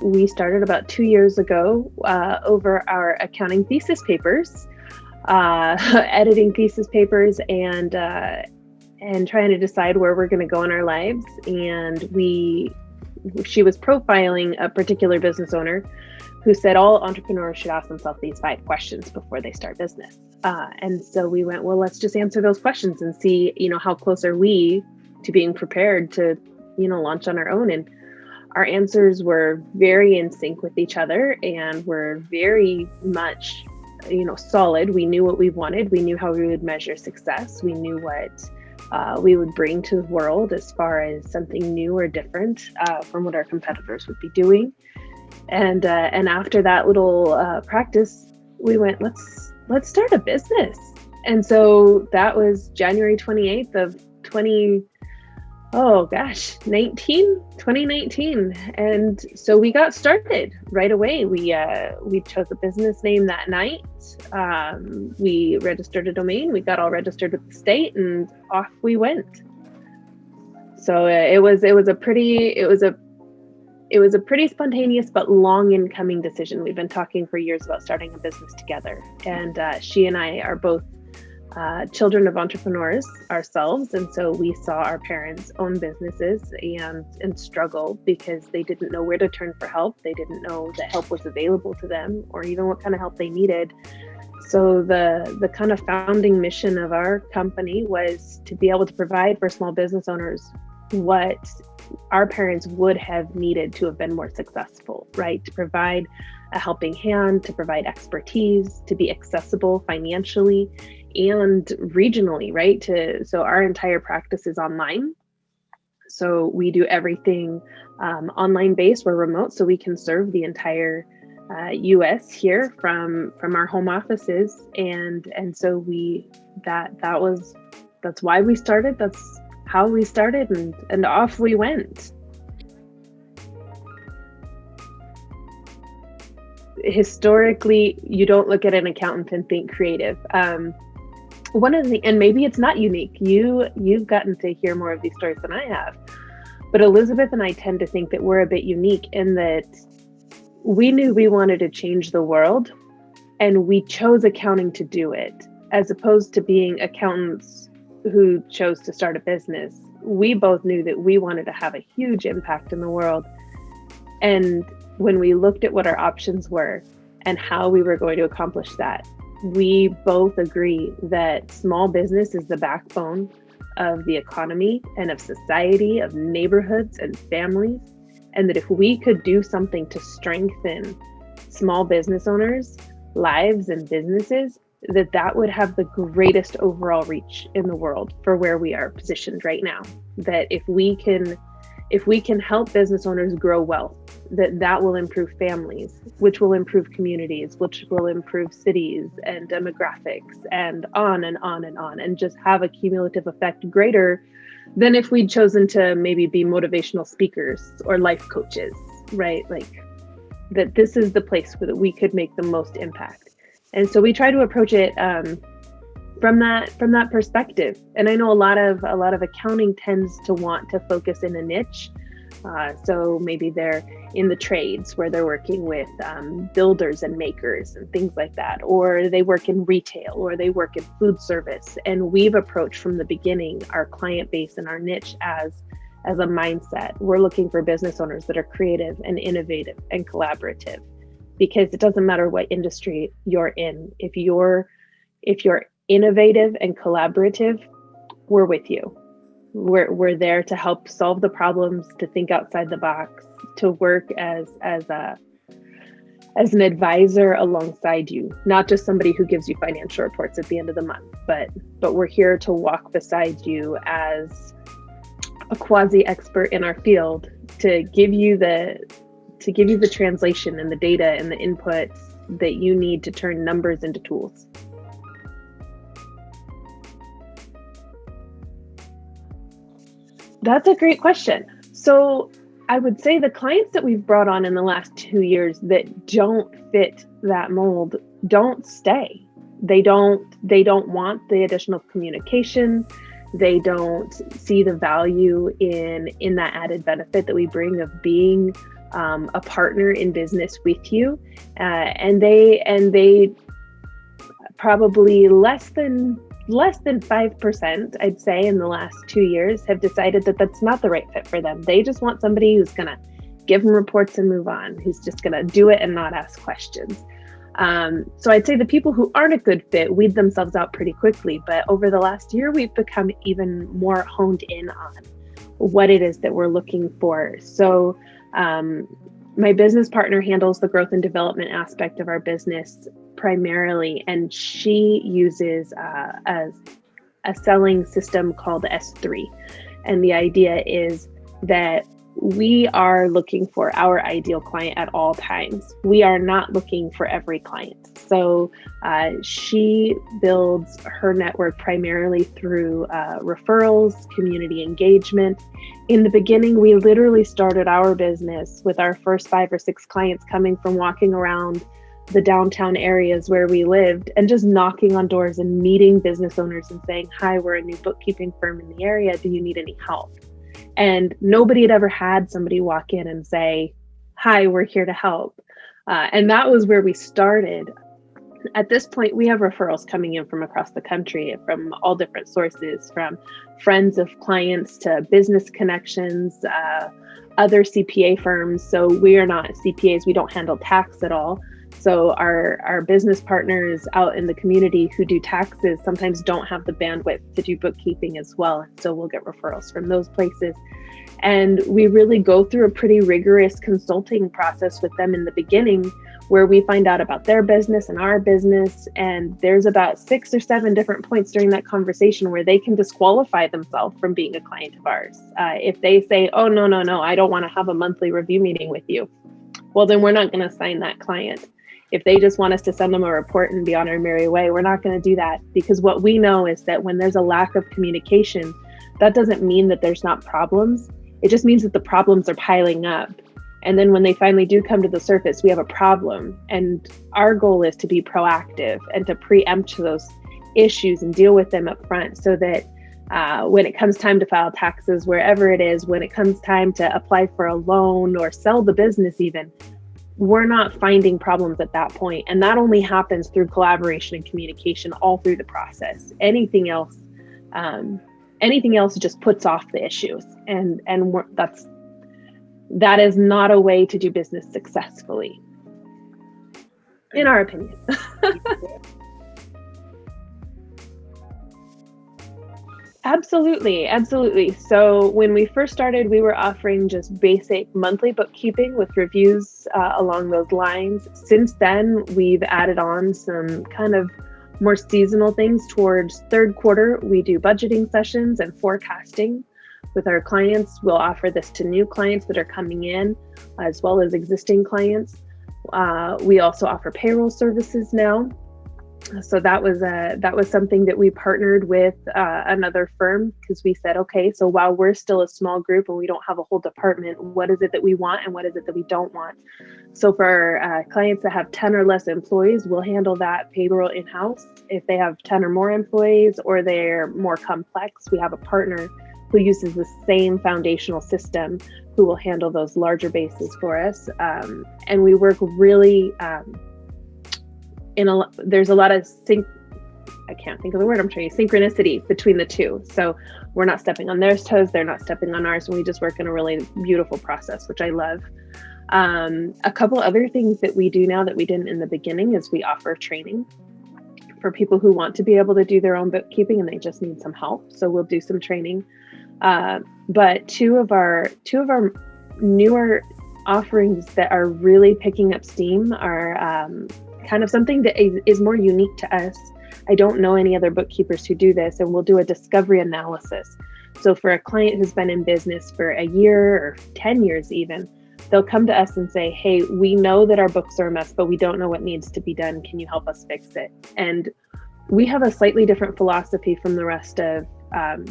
we started about 2 years ago over our accounting thesis papers, editing thesis papers and trying to decide where we're going to go in our lives. And she was profiling a particular business owner who said all entrepreneurs should ask themselves these 5 questions before they start business. And so we went, well, let's just answer those questions and see, how close are we to being prepared to, launch on our own. And our answers were very in sync with each other and were very much, solid. We knew what we wanted. We knew how we would measure success. We knew what we would bring to the world as far as something new or different from what our competitors would be doing. And after that little practice, we went, let's start a business. And so that was January 28th of 2019. And so we got started right away. We chose a business name that night. We registered a domain. We got all registered with the state, and off we went. So it was a pretty spontaneous but long in coming decision. We've been talking for years about starting a business together, and she and I are both children of entrepreneurs ourselves, and so we saw our parents own businesses and struggle because they didn't know where to turn for help. They didn't know that help was available to them, or even what kind of help they needed. So the kind of founding mission of our company was to be able to provide for small business owners what our parents would have needed to have been more successful, right? To provide a helping hand, to provide expertise, to be accessible financially and regionally, right? So our entire practice is online. So we do everything online based. We're remote, so we can serve the entire US here from our home offices. And so that's why we started. That's how we started, and off we went. Historically, you don't look at an accountant and think creative. One of the, and maybe it's not unique. You've gotten to hear more of these stories than I have, but Elizabeth and I tend to think that we're a bit unique in that we knew we wanted to change the world, and we chose accounting to do it, as opposed to being accountants who chose to start a business. We both knew that we wanted to have a huge impact in the world. And when we looked at what our options were and how we were going to accomplish that, we both agree that small business is the backbone of the economy and of society, of neighborhoods and families. And that if we could do something to strengthen small business owners' lives and businesses, that would have the greatest overall reach in the world for where we are positioned right now. That if we can help business owners grow wealth, that will improve families, which will improve communities, which will improve cities and demographics, and on and on and on, and just have a cumulative effect greater than if we'd chosen to maybe be motivational speakers or life coaches, right? Like that this is the place where we could make the most impact. And so we try to approach it from that perspective. And I know a lot of accounting tends to want to focus in a niche. So maybe they're in the trades where they're working with builders and makers and things like that, or they work in retail, or they work in food service. And we've approached from the beginning our client base and our niche as a mindset. We're looking for business owners that are creative and innovative and collaborative, because it doesn't matter what industry you're in. If you're innovative and collaborative, we're with you. We're there to help solve the problems, to think outside the box, to work as an advisor alongside you, not just somebody who gives you financial reports at the end of the month, but we're here to walk beside you as a quasi expert in our field, to give you the translation and the data and the inputs that you need to turn numbers into tools. That's a great question. So I would say the clients that we've brought on in the last 2 years that don't fit that mold don't stay. They don't want the additional communication. They don't see the value in that added benefit that we bring of being a partner in business with you, and they probably less than 5%, I'd say, in the last 2 years have decided that that's not the right fit for them. They just want somebody who's going to give them reports and move on, who's just going to do it and not ask questions. So I'd say the people who aren't a good fit weed themselves out pretty quickly. But over the last year, we've become even more honed in on what it is that we're looking for. So my business partner handles the growth and development aspect of our business primarily, and she uses a selling system called S3. And the idea is that we are looking for our ideal client at all times. We are not looking for every client. So she builds her network primarily through referrals, community engagement. In the beginning, we literally started our business with our first 5 or 6 clients coming from walking around the downtown areas where we lived and just knocking on doors and meeting business owners and saying, "Hi, we're a new bookkeeping firm in the area. Do you need any help?" And nobody had ever had somebody walk in and say, "Hi, we're here to help." And that was where we started. At this point, we have referrals coming in from across the country from all different sources, from friends of clients to business connections, other CPA firms. So we are not CPAs. We don't handle tax at all. So our business partners out in the community who do taxes sometimes don't have the bandwidth to do bookkeeping as well. And so we'll get referrals from those places. And we really go through a pretty rigorous consulting process with them in the beginning, where we find out about their business and our business. And there's about 6 or 7 different points during that conversation where they can disqualify themselves from being a client of ours. If they say, "Oh, no, I don't want to have a monthly review meeting with you," well, then we're not going to sign that client. If they just want us to send them a report and be on our merry way, we're not going to do that, because what we know is that when there's a lack of communication, that doesn't mean that there's not problems. It just means that the problems are piling up. And then when they finally do come to the surface, we have a problem. And our goal is to be proactive and to preempt those issues and deal with them up front, so that when it comes time to file taxes, wherever it is, when it comes time to apply for a loan or sell the business even, we're not finding problems at that point. And that only happens through collaboration and communication all through the process. Anything else just puts off the issues. And that is not a way to do business successfully, in our opinion. Absolutely. So when we first started, we were offering just basic monthly bookkeeping with reviews along those lines. Since then, we've added on some kind of more seasonal things. Towards third quarter, we do budgeting sessions and forecasting with our clients. We'll offer this to new clients that are coming in, as well as existing clients. We also offer payroll services now. So that was something that we partnered with another firm, because we said, okay, so while we're still a small group and we don't have a whole department, what is it that we want and what is it that we don't want? So for clients that have 10 or less employees, we'll handle that payroll in-house. If they have 10 or more employees or they're more complex, we have a partner who uses the same foundational system who will handle those larger bases for us. And we work really there's a lot of synchronicity between the two. So we're not stepping on their toes, they're not stepping on ours, and we just work in a really beautiful process, which I love. A couple other things that we do now that we didn't in the beginning is we offer training for people who want to be able to do their own bookkeeping and they just need some help. So we'll do some training. But two of our newer offerings that are really picking up steam are kind of something that is more unique to us. I don't know any other bookkeepers who do this, and we'll do a discovery analysis. So for a client who's been in business for a year or 10 years even, they'll come to us and say, "Hey, we know that our books are a mess, but we don't know what needs to be done. Can you help us fix it?" And we have a slightly different philosophy from the rest of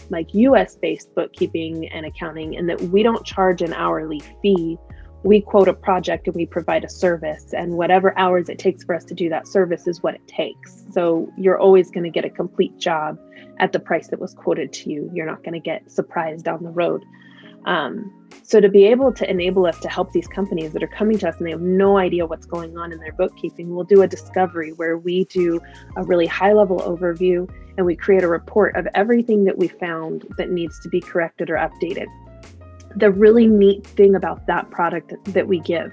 like US-based bookkeeping and accounting, in that we don't charge an hourly fee. We quote a project and we provide a service, and whatever hours it takes for us to do that service is what it takes. So you're always going to get a complete job at the price that was quoted to you. You're not going to get surprised down the road. So to be able to enable us to help these companies that are coming to us and they have no idea what's going on in their bookkeeping, we'll do a discovery where we do a really high level overview and we create a report of everything that we found that needs to be corrected or updated. The really neat thing about that product that we give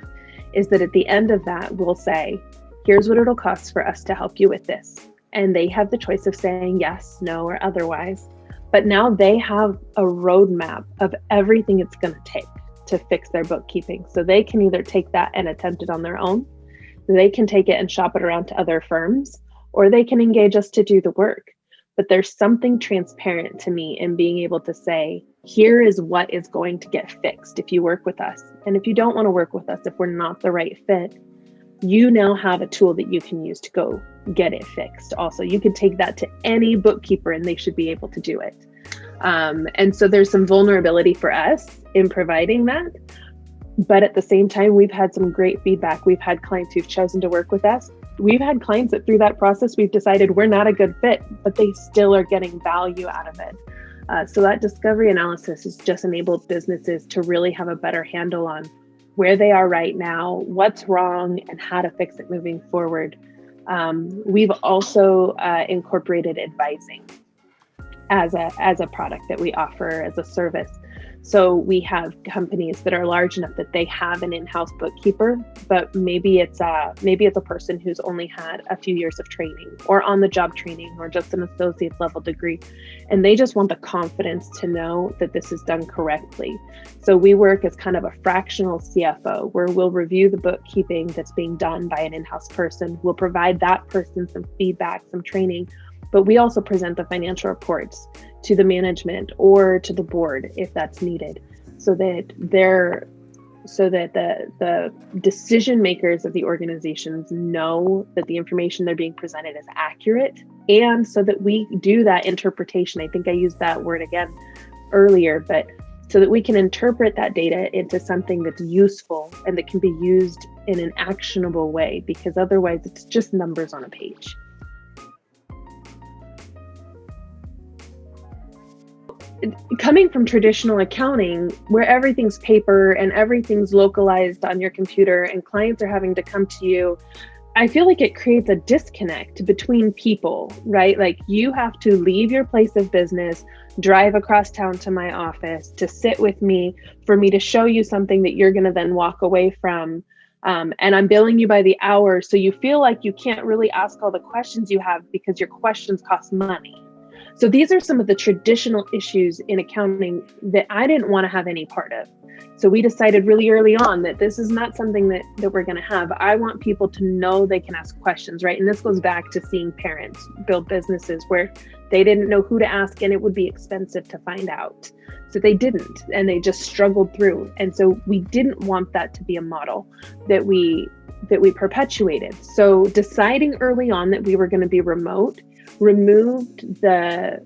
is that at the end of that, we'll say, here's what it'll cost for us to help you with this. And they have the choice of saying yes, no, or otherwise. But now they have a roadmap of everything it's going to take to fix their bookkeeping. So they can either take that and attempt it on their own, they can take it and shop it around to other firms, or they can engage us to do the work. But there's something transparent to me in being able to say, here is what is going to get fixed if you work with us. And if you don't want to work with us, if we're not the right fit, you now have a tool that you can use to go get it fixed. Also, you can take that to any bookkeeper and they should be able to do it. And so there's some vulnerability for us in providing that. But at the same time, we've had some great feedback. We've had clients who've chosen to work with us. We've had clients that through that process, we've decided we're not a good fit, but they still are getting value out of it. So that discovery analysis has just enabled businesses to really have a better handle on where they are right now, what's wrong, and how to fix it moving forward. We've also incorporated advising as a product that we offer as a service. So we have companies that are large enough that they have an in-house bookkeeper, but maybe it's a person who's only had a few years of training or on-the-job training or just an associate's level degree, and they just want the confidence to know that this is done correctly. So we work as kind of a fractional CFO, where we'll review the bookkeeping that's being done by an in-house person. We'll provide that person some feedback, some training, but we also present the financial reports to the management or to the board if that's needed, so that the decision makers of the organizations know that the information they're being presented is accurate, and so that we do that interpretation. I think I used that word again earlier, but so that we can interpret that data into something that's useful and that can be used in an actionable way, because otherwise it's just numbers on a page. Coming from traditional accounting, where everything's paper and everything's localized on your computer and clients are having to come to you, I feel like it creates a disconnect between people, right? Like, you have to leave your place of business, drive across town to my office to sit with me, for me to show you something that you're going to then walk away from. And I'm billing you by the hour. So you feel like you can't really ask all the questions you have because your questions cost money. So these are some of the traditional issues in accounting that I didn't want to have any part of. So we decided really early on that this is not something that we're going to have. I want people to know they can ask questions, right? And this goes back to seeing parents build businesses where they didn't know who to ask and it would be expensive to find out. So they didn't, and they just struggled through. And so we didn't want that to be a model that we perpetuated. So deciding early on that we were going to be remote removed the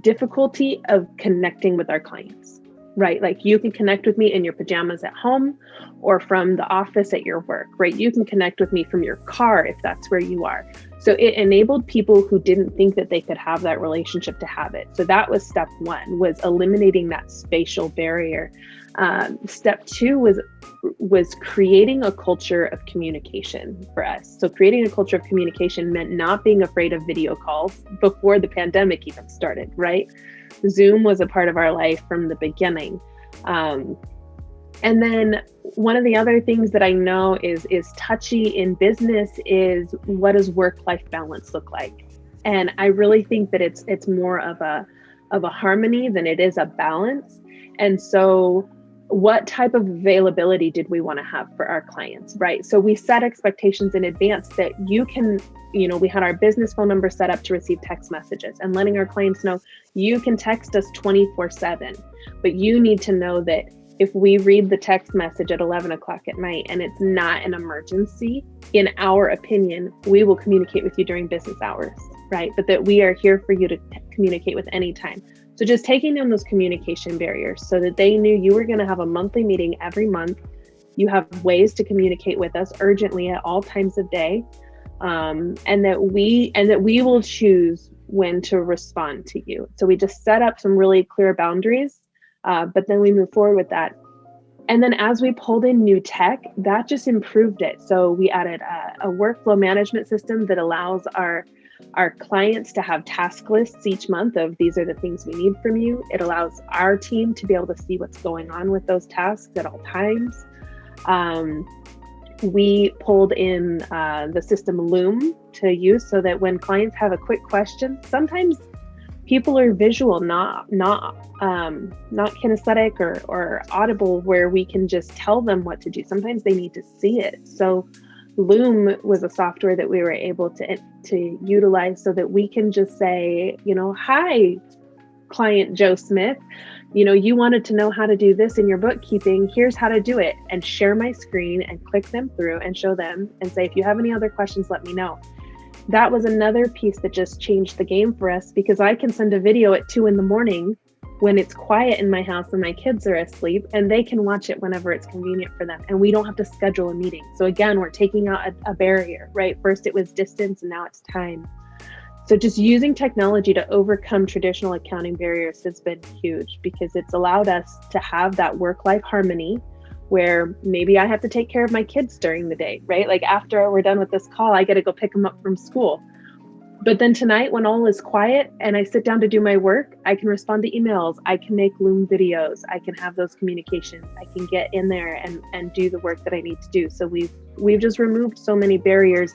difficulty of connecting with our clients, right? Like, you can connect with me in your pajamas at home or from the office at your work, right? You can connect with me from your car if that's where you are. So it enabled people who didn't think that they could have that relationship to have it. So that was step one, was eliminating that spatial barrier. Step two was creating a culture of communication for us. So creating a culture of communication meant not being afraid of video calls before the pandemic even started, right? Zoom was a part of our life from the beginning. And then one of the other things that I know is touchy in business is, what does work-life balance look like? And I really think that it's more of a harmony than it is a balance. And so what type of availability did we want to have for our clients, right? So we set expectations in advance that you can, we had our business phone number set up to receive text messages, and letting our clients know you can text us 24/7, but you need to know that if we read the text message at 11 o'clock at night and it's not an emergency, in our opinion, we will communicate with you during business hours, right? But that we are here for you to communicate with any time. So just taking down those communication barriers so that they knew you were going to have a monthly meeting every month. You have ways to communicate with us urgently at all times of day, and that we will choose when to respond to you. So we just set up some really clear boundaries But then we moved forward with that. And then as we pulled in new tech, that just improved it. So we added a workflow management system that allows our clients to have task lists each month of these are the things we need from you. It allows our team to be able to see what's going on with those tasks at all times. We pulled in the system Loom to use so that when clients have a quick question, sometimes people are visual, not kinesthetic or audible, where we can just tell them what to do. Sometimes they need to see it. So Loom was a software that we were able to utilize so that we can just say, hi, client Joe Smith, you wanted to know how to do this in your bookkeeping. Here's how to do it, and share my screen and click them through and show them and say, if you have any other questions, let me know. That was another piece that just changed the game for us, because I can send a video at 2 a.m. when it's quiet in my house and my kids are asleep, and they can watch it whenever it's convenient for them. And we don't have to schedule a meeting. So again, we're taking out a barrier, right? First it was distance, and now it's time. So just using technology to overcome traditional accounting barriers has been huge, because it's allowed us to have that work-life harmony where maybe I have to take care of my kids during the day, right? Like after we're done with this call, I got to go pick them up from school. But then tonight, when all is quiet and I sit down to do my work, I can respond to emails, I can make Loom videos, I can have those communications, I can get in there and do the work that I need to do. So we've just removed so many barriers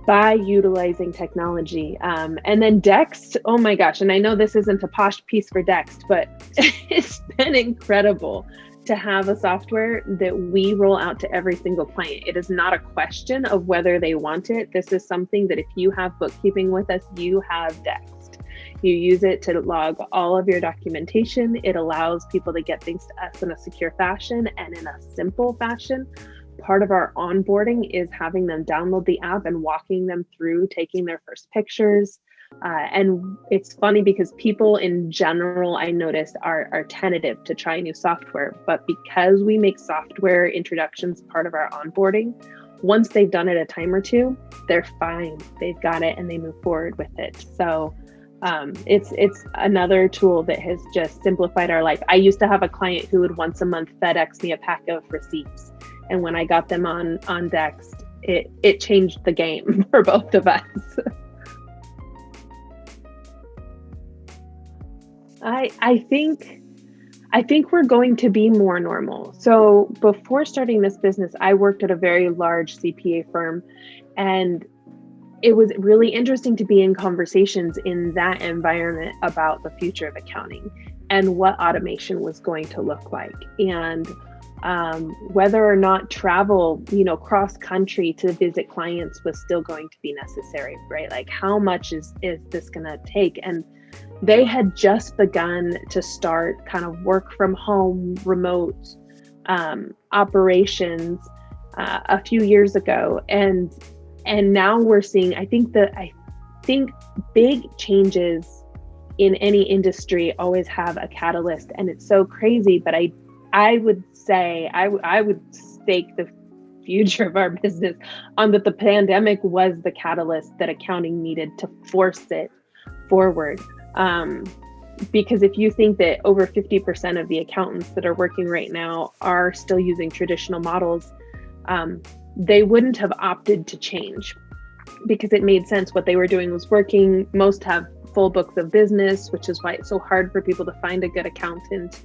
by utilizing technology. And then Dext, oh my gosh, and I know this isn't a posh piece for Dext, but it's been incredible to have a software that we roll out to every single client. It is not a question of whether they want it. This is something that if you have bookkeeping with us, you have Dext. You use it to log all of your documentation. It allows people to get things to us in a secure fashion and in a simple fashion. Part of our onboarding is having them download the app and walking them through taking their first pictures. And it's funny because people in general, I noticed, are tentative to try new software. But because we make software introductions part of our onboarding, once they've done it a time or two, they're fine. They've got it and they move forward with it. So it's another tool that has just simplified our life. I used to have a client who would once a month FedEx me a pack of receipts. And when I got them on Dext, it changed the game for both of us. I think we're going to be more normal. So before starting this business, I worked at a very large CPA firm, and it was really interesting to be in conversations in that environment about the future of accounting and what automation was going to look like, and whether or not travel, cross country to visit clients was still going to be necessary, right? Like how much is this going to take? And they had just begun to start kind of work from home, remote operations a few years ago, and now we're seeing. I think big changes in any industry always have a catalyst, and it's so crazy. But I would say I would stake the future of our business on that the pandemic was the catalyst that accounting needed to force it forward. Because if you think that over 50% of the accountants that are working right now are still using traditional models, they wouldn't have opted to change because it made sense. What they were doing was working. Most have full books of business, which is why it's so hard for people to find a good accountant,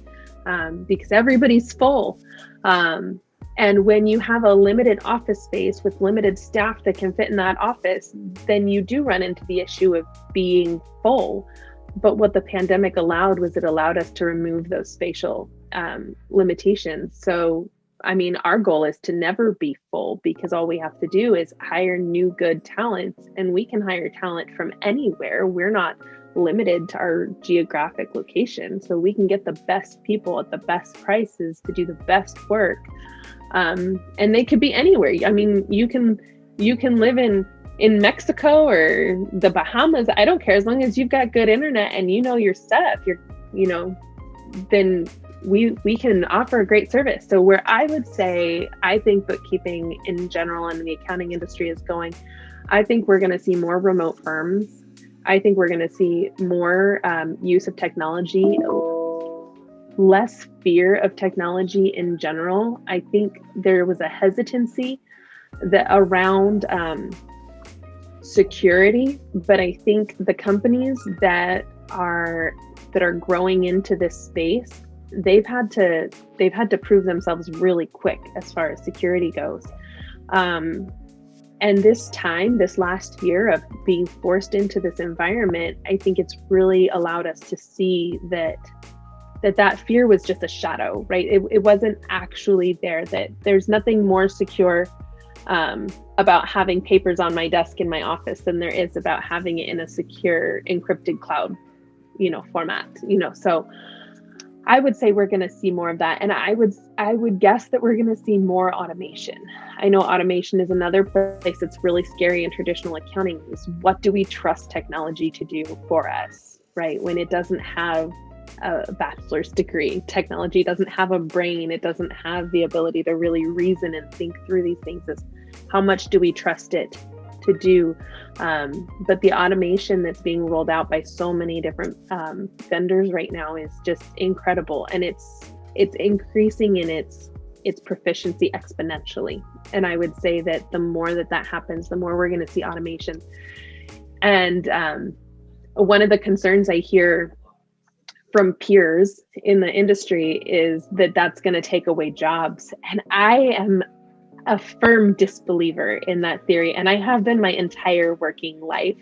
because everybody's full. And when you have a limited office space with limited staff that can fit in that office, then you do run into the issue of being full. But what the pandemic allowed was it allowed us to remove those spatial limitations. So, I mean, our goal is to never be full, because all we have to do is hire new good talent, and we can hire talent from anywhere. We're not limited to our geographic location, so we can get the best people at the best prices to do the best work. And they could be anywhere. I mean, you can live in Mexico or the Bahamas. I don't care, as long as you've got good internet and your stuff. Then we can offer a great service. So where I would say I think bookkeeping in general and the accounting industry is going, I think we're going to see more remote firms. I think we're going to see more use of technology. less fear of technology in general. I think there was a hesitancy that around security, but I think the companies that are growing into this space, they've had to prove themselves really quick as far as security goes. And this last year of being forced into this environment, I think it's really allowed us to see that fear was just a shadow, right? It wasn't actually there, that there's nothing more secure about having papers on my desk in my office than there is about having it in a secure encrypted cloud, format, so I would say we're going to see more of that. And I would guess that we're going to see more automation. I know automation is another place that's really scary in traditional accounting. Is what do we trust technology to do for us, right? When it doesn't have a bachelor's degree, technology doesn't have a brain, it doesn't have the ability to really reason and think through these things. Is how much do we trust it to do? But the automation that's being rolled out by so many different vendors right now is just incredible, and it's increasing in its proficiency exponentially. And I would say that the more that happens, the more we're going to see automation. And one of the concerns I hear from peers in the industry is that that's going to take away jobs, and I am a firm disbeliever in that theory, and I have been my entire working life.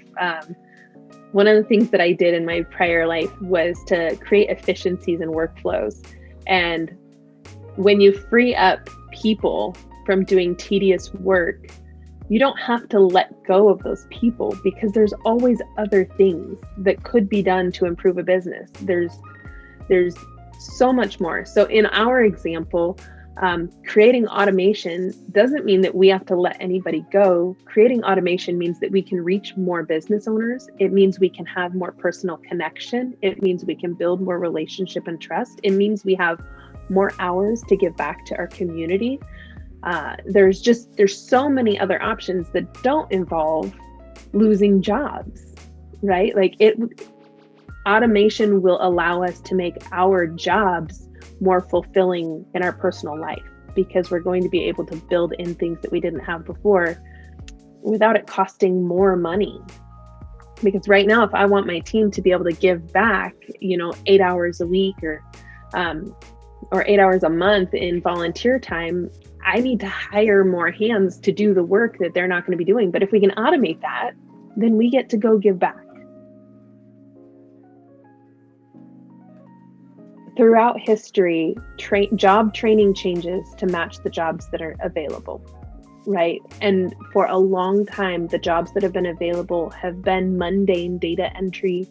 One of the things that I did in my prior life was to create efficiencies and workflows. And when you free up people from doing tedious work, you don't have to let go of those people, because there's always other things that could be done to improve a business. There's so much more. So in our example, creating automation doesn't mean that we have to let anybody go. Creating automation means that we can reach more business owners. It means we can have more personal connection. It means we can build more relationship and trust. It means we have more hours to give back to our community. There's so many other options that don't involve losing jobs, right? Automation will allow us to make our jobs more fulfilling in our personal life, because we're going to be able to build in things that we didn't have before without it costing more money. Because right now, if I want my team to be able to give back, 8 hours a week or 8 hours a month in volunteer time, I need to hire more hands to do the work that they're not going to be doing. But if we can automate that, then we get to go give back. Throughout history, job training changes to match the jobs that are available, right? And for a long time, the jobs that have been available have been mundane data entry,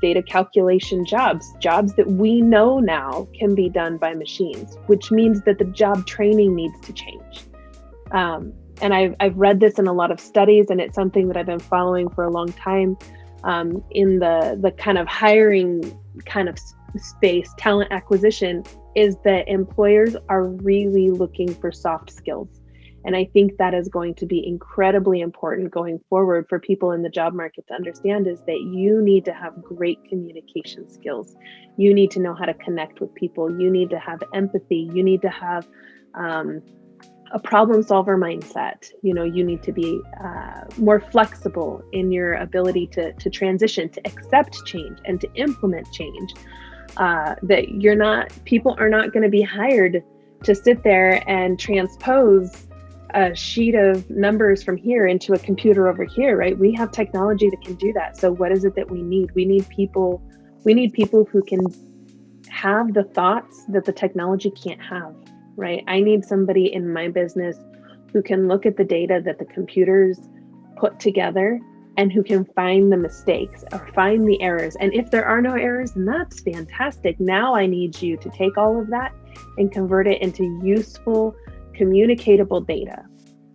data calculation jobs that we know now can be done by machines, which means that the job training needs to change. And I've read this in a lot of studies, and it's something that I've been following for a long time in the kind of hiring kind of space, talent acquisition, is that employers are really looking for soft skills. And I think that is going to be incredibly important going forward for people in the job market to understand, is that you need to have great communication skills. You need to know how to connect with people. You need to have empathy. You need to have a problem solver mindset. You need to be more flexible in your ability to transition, to accept change, and to implement change. That people are not going to be hired to sit there and transpose a sheet of numbers from here into a computer over here, right? We have technology that can do that. So what is it that we need? We need people who can have the thoughts that the technology can't have, right? I need somebody in my business who can look at the data that the computers put together and who can find the mistakes or find the errors. And if there are no errors, then that's fantastic. Now I need you to take all of that and convert it into useful, communicatable data,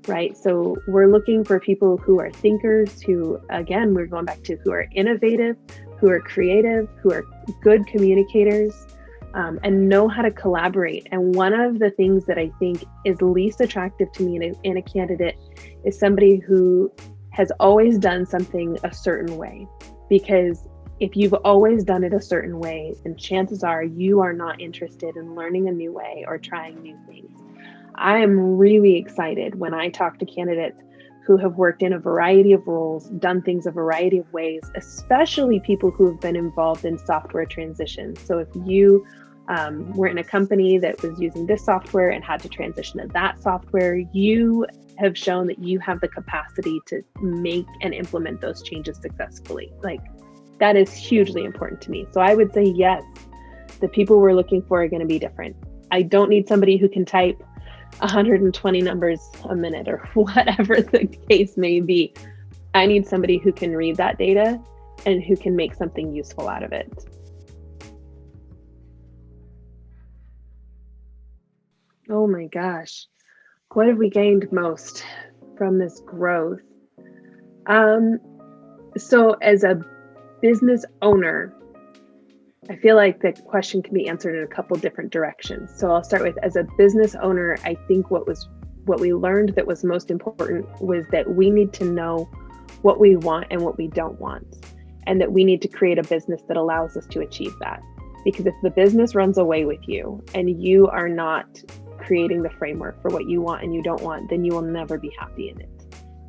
right? So we're looking for people who are thinkers, who, again, we're going back to who are innovative, who are creative, who are good communicators, and know how to collaborate. And one of the things that I think is least attractive to me in a candidate is somebody who has always done something a certain way, because if you've always done it a certain way, then chances are you are not interested in learning a new way or trying new things. I am really excited when I talk to candidates who have worked in a variety of roles, done things a variety of ways, especially people who have been involved in software transitions. So if you were in a company that was using this software and had to transition to that software, you have shown that you have the capacity to make and implement those changes successfully. Like, that is hugely important to me. So I would say, yes, the people we're looking for are going to be different. I don't need somebody who can type 120 numbers a minute or whatever the case may be. I need somebody who can read that data and who can make something useful out of it. Oh my gosh. What have we gained most from this growth? So as a business owner, I feel like the question can be answered in a couple different directions. So I'll start with, as a business owner, I think what we learned that was most important was that we need to know what we want and what we don't want, and that we need to create a business that allows us to achieve that. Because if the business runs away with you and you are not creating the framework for what you want and you don't want, then you will never be happy in it.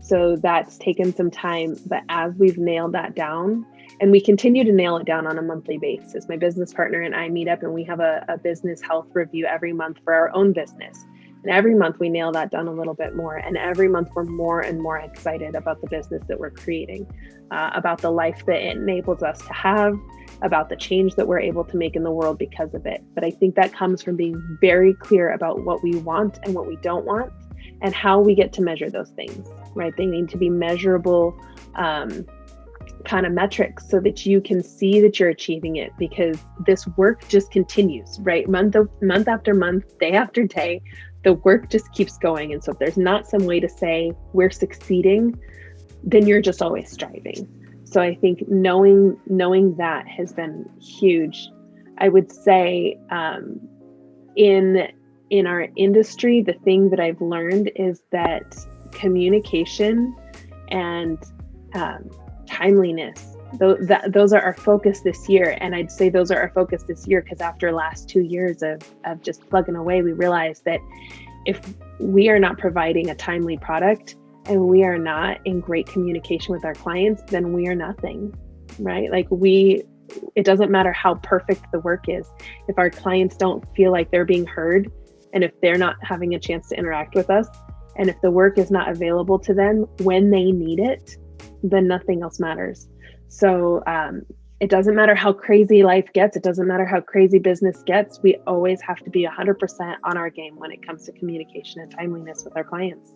So that's taken some time, but as we've nailed that down, and we continue to nail it down on a monthly basis, my business partner and I meet up and we have a business health review every month for our own business. And every month we nail that down a little bit more. And every month we're more and more excited about the business that we're creating, about the life that it enables us to have, about the change that we're able to make in the world because of it. But I think that comes from being very clear about what we want and what we don't want, and how we get to measure those things, right? They need to be measurable kind of metrics so that you can see that you're achieving it, because this work just continues, right? Month after month, day after day, the work just keeps going. And so if there's not some way to say we're succeeding, then you're just always striving. So I think knowing that has been huge. I would say in our industry, the thing that I've learned is that communication and timeliness, those are our focus this year. And I'd say those are our focus this year because after last 2 years of just plugging away, we realized that if we are not providing a timely product and we are not in great communication with our clients, then we are nothing, right? Like it doesn't matter how perfect the work is. If our clients don't feel like they're being heard, and if they're not having a chance to interact with us, and if the work is not available to them when they need it, then nothing else matters. So it doesn't matter how crazy life gets. It doesn't matter how crazy business gets. We always have to be 100% on our game when it comes to communication and timeliness with our clients.